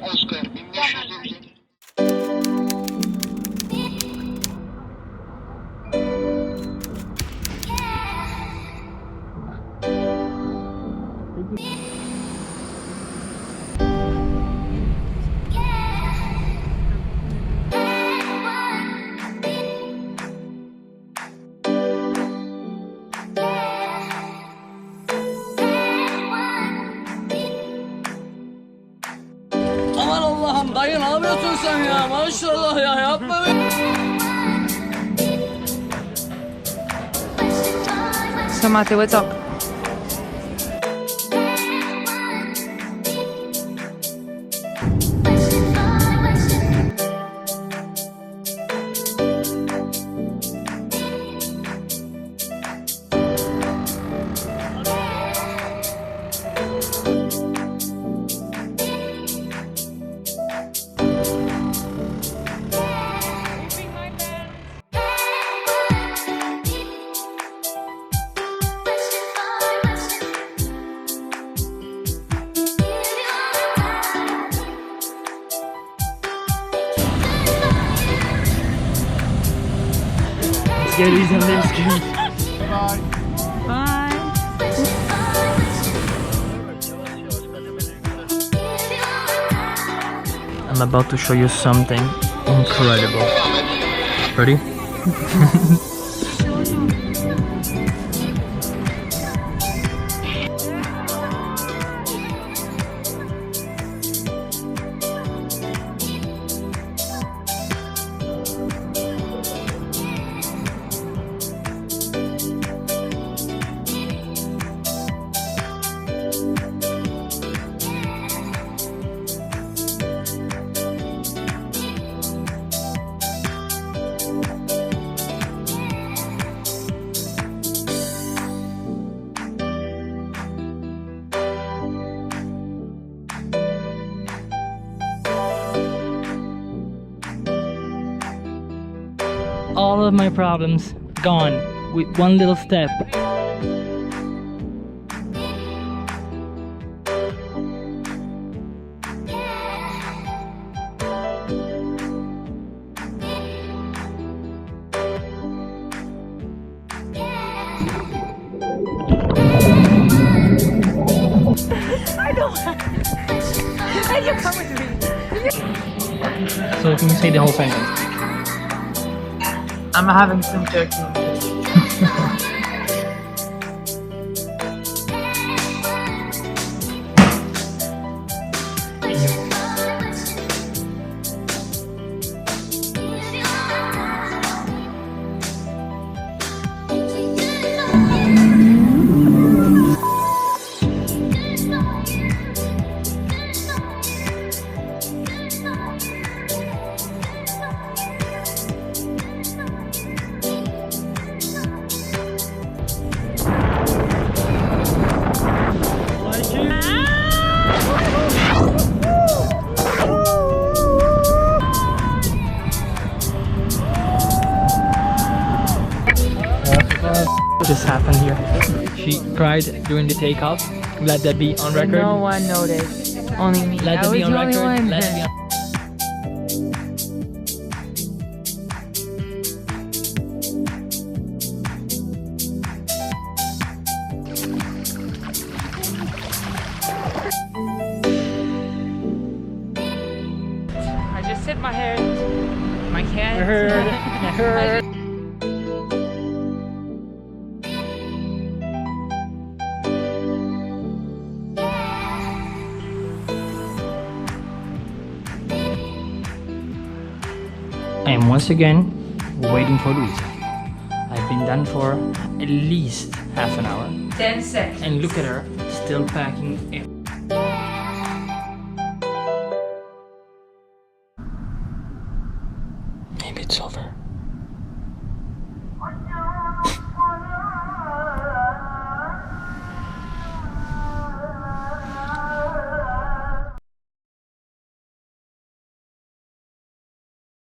Oscar 1500. Aman Allah'ım dayı ne yapıyorsun sen ya? Maşallah ya yapma be. So Matthew, what's up? Geliyiz hem de biz geliyiz. Bye. I'm about to show you something incredible. Ready? All of my problems gone with one little step. I don't want and you come with me. So can you say the whole sentence? I'm having some jerky. Just happened here. She cried during the takeoff. Let that be on record. No one noticed. Only me. Let I that was be on the only record. one. Let it be on I just hit my head. My head. I heard. I am once again waiting for Luisa. I've been done for at least half an hour. 10 seconds. And look at her, still packing